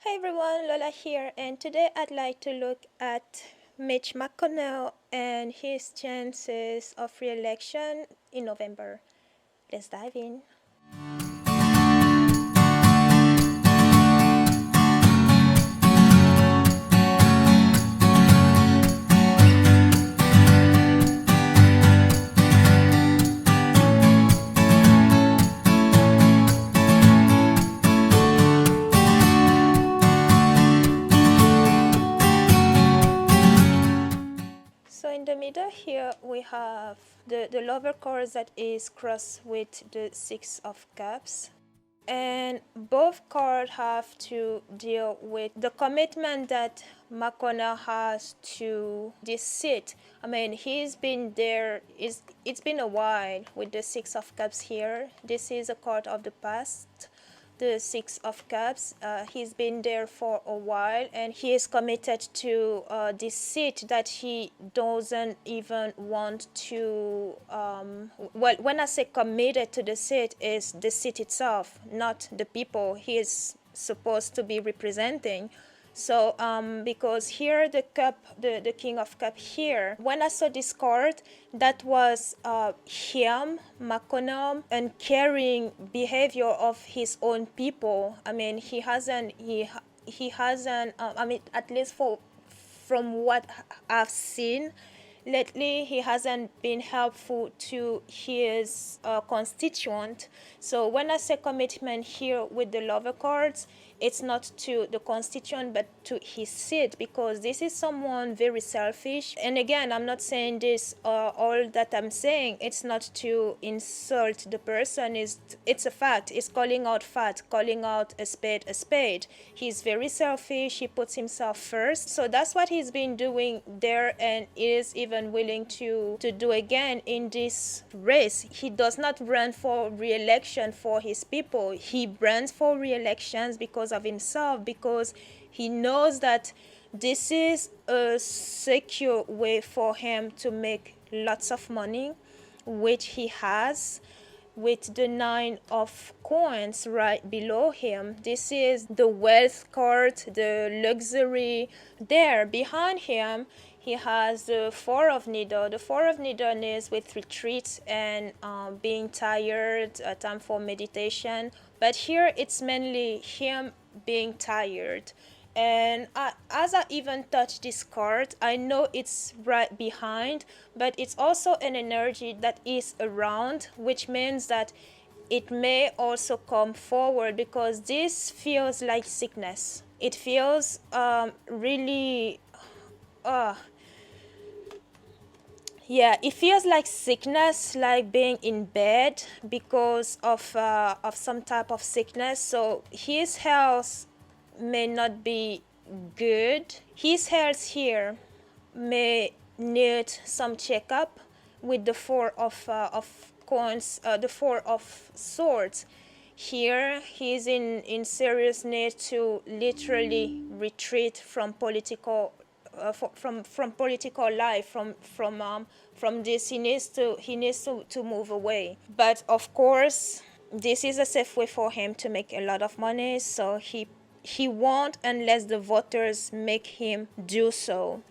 Hey everyone, Lola here, and today I'd like to look at Mitch McConnell and his chances of re-election in November. Let's dive in. So in the middle here we have the lover card that is crossed with the Six of Cups. And both cards have to deal with the commitment that McConnell has to this seat. I mean, he's been there, it's been a while with the Six of Cups here. This is a card of the past. The Six of Cups. He's been there for a while, and he is committed to this seat that he doesn't even want to. Well, when I say committed to the seat, is the seat itself, not the people he is supposed to be representing. So because here the King of Cup here, when I saw this card, that was him, McConnell, and caring behavior of his own people. I mean, he hasn't I mean, at least from what I've seen lately, he hasn't been helpful to his constituent. So when I say commitment here with the lover cards, it's not to the constituent but to his seat, because this is someone very selfish. And again, I'm not saying this all that I'm saying, it's not to insult the person, it's a fact. It's calling out fact, calling out a spade a spade. He's very selfish, he puts himself first. So that's what he's been doing there, and is even willing to do again in this race. He does not run for re-election for his people. He runs for re-elections because of himself, because he knows that this is a secure way for him to make lots of money, which he has with the Nine of Coins right below him. This is the wealth card, the luxury. There behind him, he has the Four of Needle. The Four of Needle is with retreat and being tired, a time for meditation. But here it's mainly him being tired. And as I even touch this card, I know it's right behind, but it's also an energy that is around, which means that it may also come forward, because this feels like sickness. It feels really yeah, it feels like sickness, like being in bed because of some type of sickness. So his health may not be good. His health here may need some checkup with the Four of Coins, the Four of Swords. Here he is in serious need to literally retreat from political from political life, from this. He needs to move away. But of course, this is a safe way for him to make a lot of money, so he won't unless the voters make him do so.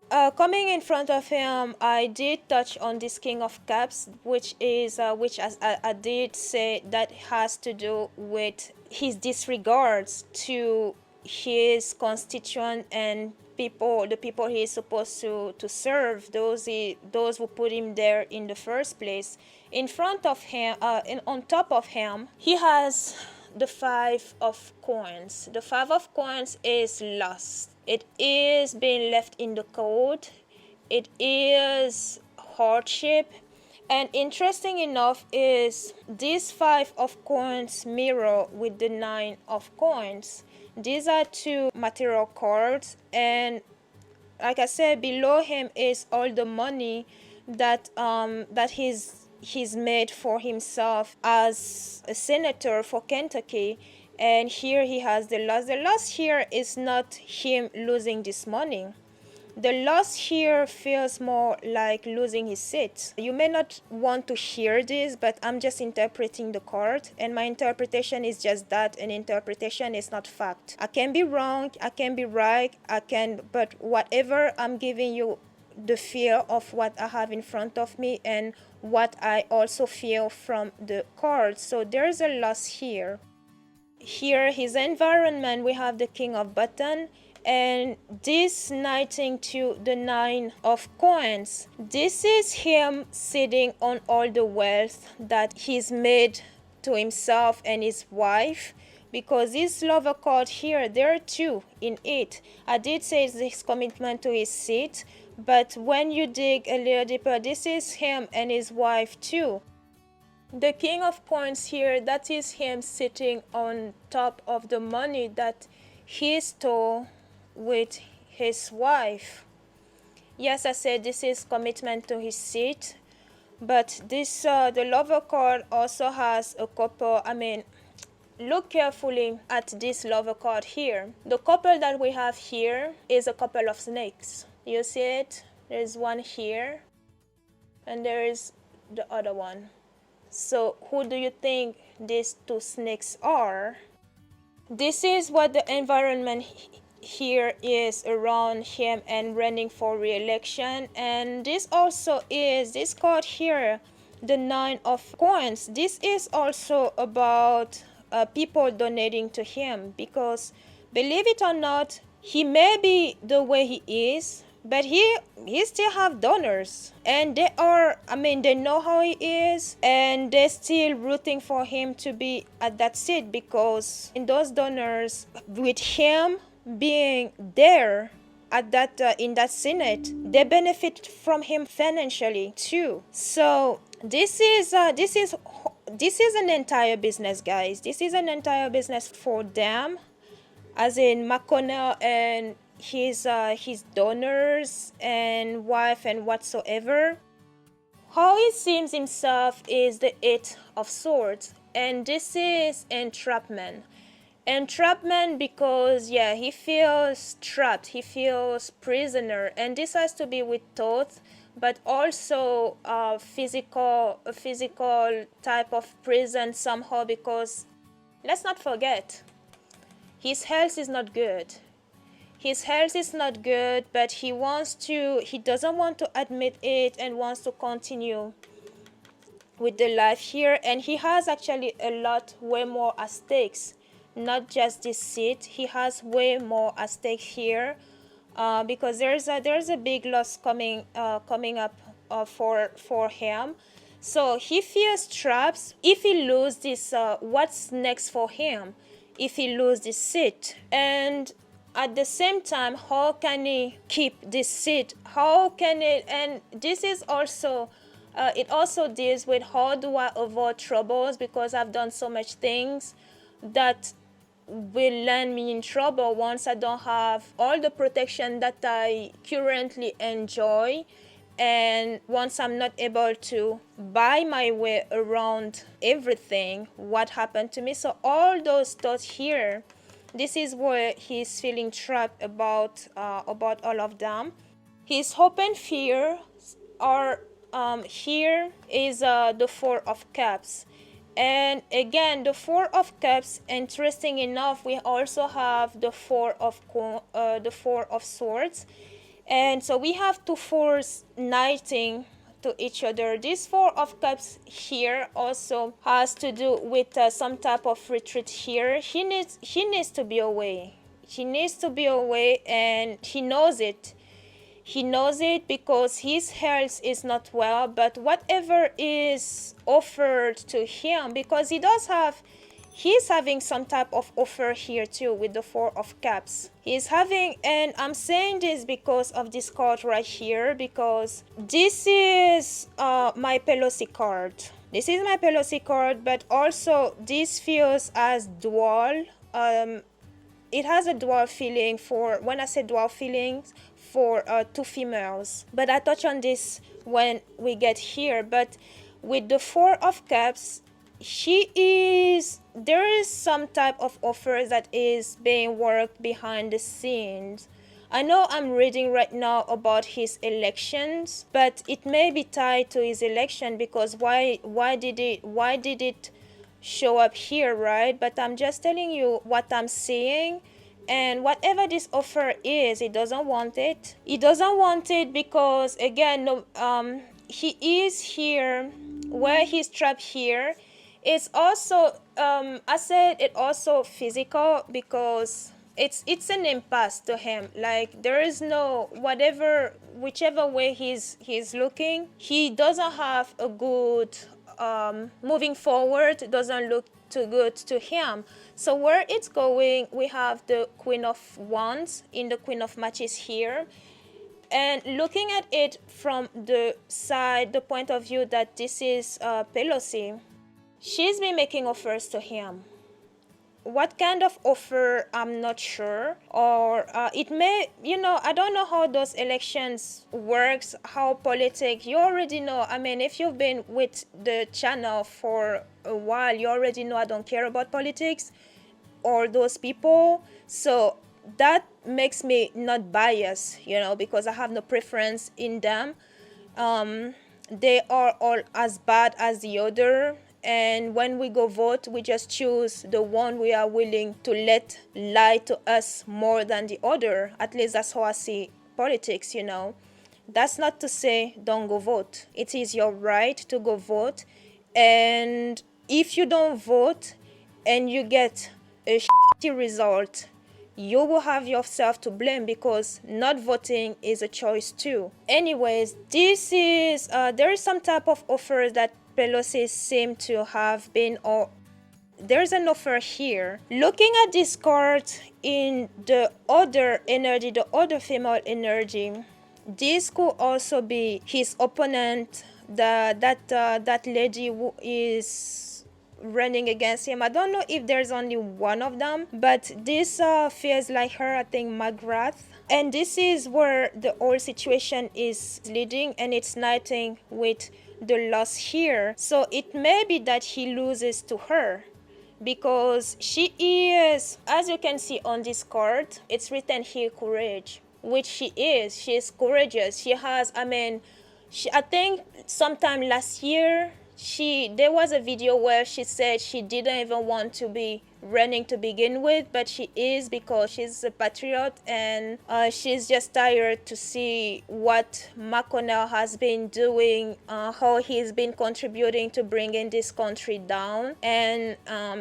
Coming in front of him, I did touch on this King of Cups, which as I did say, that has to do with his disregards to his constituent and people, the people he is supposed to serve, those who put him there in the first place. In front of him, on top of him, he has the Five of Coins. The Five of Coins is lost. It is being left in the cold. It is hardship. And interesting enough is this Five of Coins mirror with the Nine of Coins. These are two material cards, and like I said, below him is all the money that he's made for himself as a senator for Kentucky. And here he has the loss. The loss here is not him losing this money. The loss here feels more like losing his seat. You may not want to hear this, but I'm just interpreting the card, and my interpretation is just that. An interpretation is not fact. I can be wrong, I can be right, but whatever, I'm giving you the feel of what I have in front of me and what I also feel from the card. So there's a loss here. Here, his environment, we have the King of Button, and this knighting to the Nine of Coins. This is him sitting on all the wealth that he's made to himself and his wife, because this Lover card here, there are two in it. I did say it's his commitment to his seat, but when you dig a little deeper, this is him and his wife too. The King of Coins here, that is him sitting on top of the money that he stole with his wife. Yes, I said this is commitment to his seat, but this the Lover card also has a couple. Look carefully at this Lover card here. The couple that we have here is a couple of snakes. You see it? There's one here, and there is the other one. So who do you think these two snakes are? This is what the environment here is around him and running for re-election. And this also is, this card here, the Nine of Coins. This is also about people donating to him, because believe it or not, he may be the way he is, but he still have donors, and they know how he is, and they're still rooting for him to be at that seat, because in those donors, with him being there at that in that Senate, they benefit from him financially too. So this is an entire business, guys. This is an entire business for them, as in McConnell and his donors and wife and whatsoever. How he seems himself is the Eight of Swords, and this is entrapment. Entrapment because he feels trapped, he feels prisoner, and this has to be with thought, but also a physical type of prison somehow, because let's not forget, his health is not good. His health is not good, but he doesn't want to admit it and wants to continue with the life here. And he has actually way more at stakes, not just this seat. He has way more at stake here, because there's a big loss coming up for him. So he fears traps. If he loses this, what's next for him? If he loses this seat, and at the same time, how can he keep this seat? How can it? And this is also, it also deals with how do I avoid troubles, because I've done so much things that will land me in trouble once I don't have all the protection that I currently enjoy, and once I'm not able to buy my way around everything, what happened to me? So all those thoughts here, this is where he's feeling trapped about all of them. His hope and fear are here is the Four of Cups. And again, the Four of Cups, interesting enough, we also have the Four of Swords. And so we have two fours knighting to each other. This Four of Cups here also has to do with some type of retreat here. He needs to be away. He needs to be away, and he knows it. He knows it because his health is not well, but whatever is offered to him, because he's having some type of offer here too with the Four of Cups. He's having, and I'm saying this because of this card right here, because this is my Pelosi card. This is my Pelosi card, but also this feels as dual. It has a dual feeling for, when I say dual feelings, for two females. But I touch on this when we get here. But with the Four of Cups, there is some type of offer that is being worked behind the scenes. I know I'm reading right now about his elections, but it may be tied to his election, because why did it show up here, right? But I'm just telling you what I'm seeing. And whatever this offer is, he doesn't want it. He doesn't want it because, again, no, he is here where he's trapped here. It's also, I said it also physical, because it's an impasse to him. Like, there is no, whichever way he's looking, he doesn't have a good, moving forward doesn't look too good to him. So where it's going, we have the Queen of Wands in the Queen of Matches here. And looking at it from the side, the point of view that this is Pelosi, she's been making offers to him. What kind of offer, I'm not sure. Or it may, I don't know how those elections works, how politics, you already know. I mean, if you've been with the channel for a while, you already know I don't care about politics or those people. So that makes me not biased, because I have no preference in them. They are all as bad as the other. And when we go vote, we just choose the one we are willing to let lie to us more than the other. At least that's how I see politics, That's not to say don't go vote. It is your right to go vote. And if you don't vote and you get a shitty result, you will have yourself to blame, because not voting is a choice too. Anyways, this is there is some type of offer that Pelosi seem to have been, or there's an offer here. Looking at this card in the other energy, the other female energy, this could also be his opponent, that lady who is running against him. I don't know if there's only one of them, but this feels like her, I think McGrath. And this is where the whole situation is leading, and it's uniting with the loss here. So it may be that he loses to her, because she is, as you can see on this card, it's written here courage, which she is. She is courageous. She has, I think sometime last year, there was a video where she said she didn't even want to be running to begin with, but she is, because she's a patriot, and she's just tired to see what McConnell has been doing, how he's been contributing to bringing this country down. And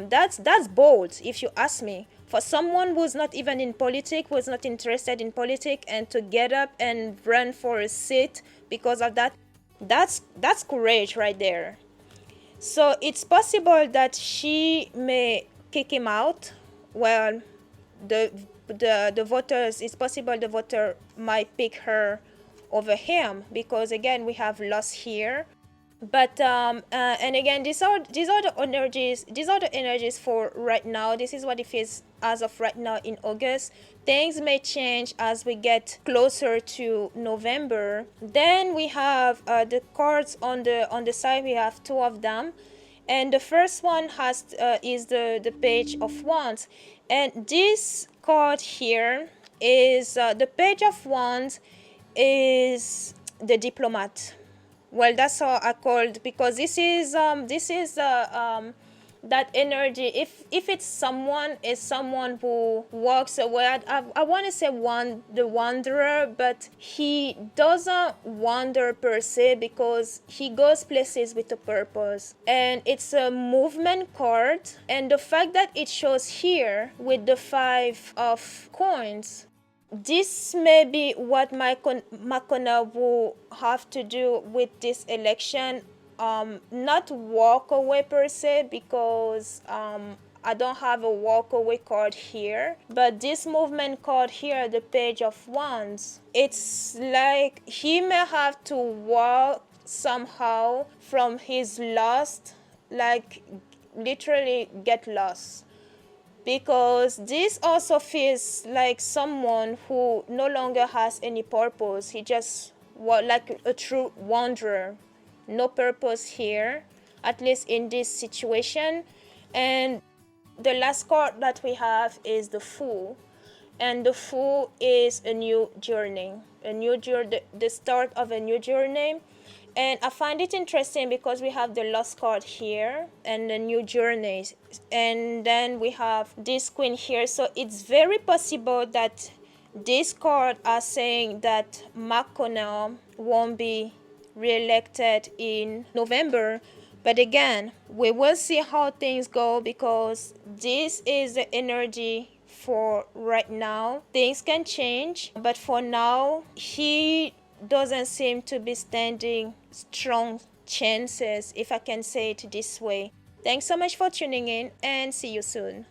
that's bold, if you ask me, for someone who's not even in politics, who's not interested in politics, and to get up and run for a seat because of that, that's courage right there. So it's possible that she may kick him out. Well, the voters, it's possible the voter might pick her over him, because again, we have loss here. But and again, these are the energies for right now. This is what it feels as of right now in August. Things may change as we get closer to November. Then we have the cards on the side. We have two of them, and the first one is the Page of Wands, and this card here is the Page of Wands is the diplomat. Well, that's how I called, because this is that energy. If it's someone, is someone who walks away. I want to say the wanderer, but he doesn't wander per se, because he goes places with a purpose. And it's a movement card, and the fact that it shows here with the 5 of coins, this may be what McConnell will have to do with this election. Not walk away per se, because I don't have a walk away card here. But this movement card here, the Page of Wands, it's like he may have to walk somehow from his lost, like literally get lost. Because this also feels like someone who no longer has any purpose. He just like a true wanderer. No purpose here, at least in this situation. And the last card that we have is the Fool. and the Fool is a new journey, the start of a new journey. And I find it interesting because we have the Lost card here and the new journeys, and then we have this Queen here. So it's very possible that this card are saying that McConnell won't be re-elected in November. But again, we will see how things go, because this is the energy for right now. Things can change, but for now, he doesn't seem to be standing strong chances, if I can say it this way. Thanks so much for tuning in, and see you soon.